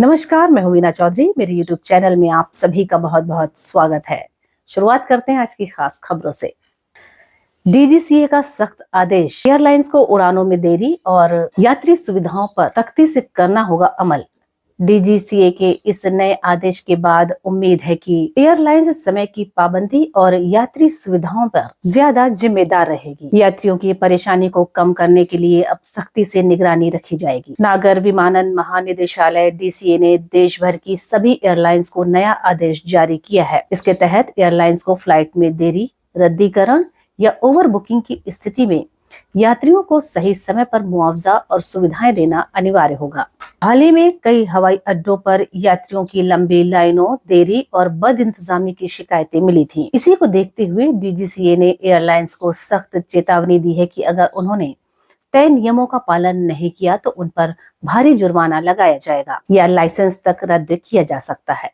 नमस्कार, मैं हूं वीना चौधरी। मेरे YouTube चैनल में आप सभी का बहुत बहुत स्वागत है। शुरुआत करते हैं आज की खास खबरों से। DGCA का सख्त आदेश, एयरलाइंस को उड़ानों में देरी और यात्री सुविधाओं पर सख्ती से करना होगा अमल। DGCA के इस नए आदेश के बाद उम्मीद है कि एयरलाइंस समय की पाबंदी और यात्री सुविधाओं पर ज्यादा जिम्मेदार रहेगी। यात्रियों की परेशानी को कम करने के लिए अब सख्ती से निगरानी रखी जाएगी। नागर विमानन महानिदेशालय DCA ने देश भर की सभी एयरलाइंस को नया आदेश जारी किया है। इसके तहत एयरलाइंस को फ्लाइट में देरी, रद्दीकरण या ओवर बुकिंग की स्थिति में यात्रियों को सही समय पर मुआवजा और सुविधाएं देना अनिवार्य होगा। हाल ही में कई हवाई अड्डों पर यात्रियों की लंबी लाइनों, देरी और बद इंतजामी की शिकायतें मिली थी। इसी को देखते हुए DGCA ने एयरलाइंस को सख्त चेतावनी दी है कि अगर उन्होंने तय नियमों का पालन नहीं किया तो उन पर भारी जुर्माना लगाया जाएगा या लाइसेंस तक रद्द किया जा सकता है।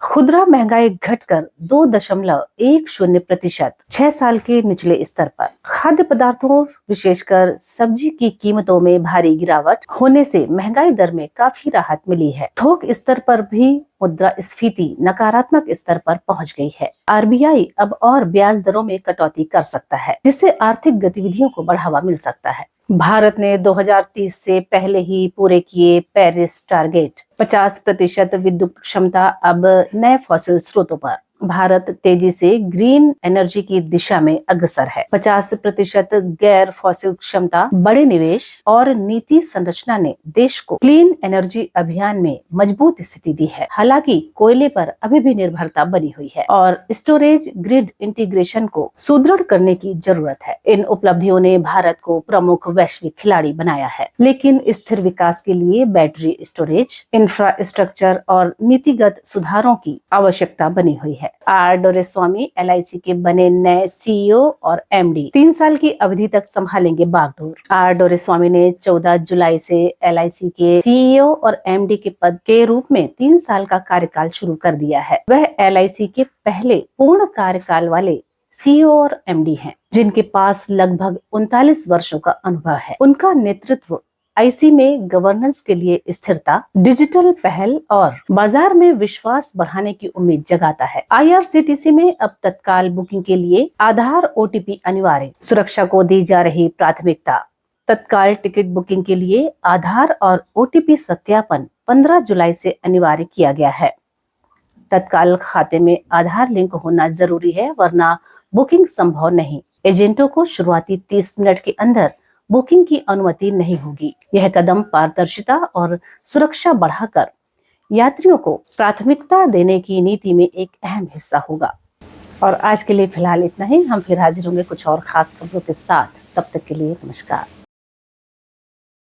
खुदरा महंगाई घटकर 2.10% 6 साल के निचले स्तर पर। खाद्य पदार्थों विशेषकर सब्जी की कीमतों में भारी गिरावट होने से महंगाई दर में काफी राहत मिली है। थोक स्तर पर भी मुद्रास्फीति नकारात्मक स्तर पर पहुंच गई है। RBI अब और ब्याज दरों में कटौती कर सकता है, जिससे आर्थिक गतिविधियों को बढ़ावा मिल सकता है। भारत ने 2030 से पहले ही पूरे किए पेरिस टारगेट। 50% विद्युत क्षमता अब नए फॉसिल स्रोतों पर। भारत तेजी से ग्रीन एनर्जी की दिशा में अग्रसर है। 50% गैर फॉसिल क्षमता, बड़े निवेश और नीति संरचना ने देश को क्लीन एनर्जी अभियान में मजबूत स्थिति दी है। हालांकि कोयले पर अभी भी निर्भरता बनी हुई है और स्टोरेज ग्रिड इंटीग्रेशन को सुदृढ़ करने की जरूरत है। इन उपलब्धियों ने भारत को प्रमुख वैश्विक खिलाड़ी बनाया है, लेकिन स्थिर विकास के लिए बैटरी स्टोरेज, इंफ्रास्ट्रक्चर और नीतिगत सुधारों की आवश्यकता बनी हुई है। R डोरेस्वामी LIC के बने नए CEO और MD 3 साल की अवधि तक संभालेंगे बागडोर। R डोरेस्वामी ने 14 जुलाई से LIC के CEO और MD के पद के रूप में 3 साल का कार्यकाल शुरू कर दिया है। वह LIC के पहले पूर्ण कार्यकाल वाले CEO और MD हैं, जिनके पास लगभग 39 वर्षों का अनुभव है। उनका नेतृत्व IC में गवर्नेंस के लिए स्थिरता, डिजिटल पहल और बाजार में विश्वास बढ़ाने की उम्मीद जगाता है। IRCTC में अब तत्काल बुकिंग के लिए आधार OTP अनिवार्य। सुरक्षा को दी जा रही प्राथमिकता। तत्काल टिकट बुकिंग के लिए आधार और OTP सत्यापन 15 जुलाई से अनिवार्य किया गया है। तत्काल खाते में आधार लिंक होना जरूरी है, वरना बुकिंग संभव नहीं। एजेंटों को शुरुआती 30 मिनट के अंदर बुकिंग की अनुमति नहीं होगी। यह कदम पारदर्शिता और सुरक्षा बढ़ाकर यात्रियों को प्राथमिकता देने की नीति में एक अहम हिस्सा होगा। और आज के लिए फिलहाल इतना ही। हम फिर हाजिर होंगे कुछ और खास खबरों के साथ। तब तक के लिए नमस्कार।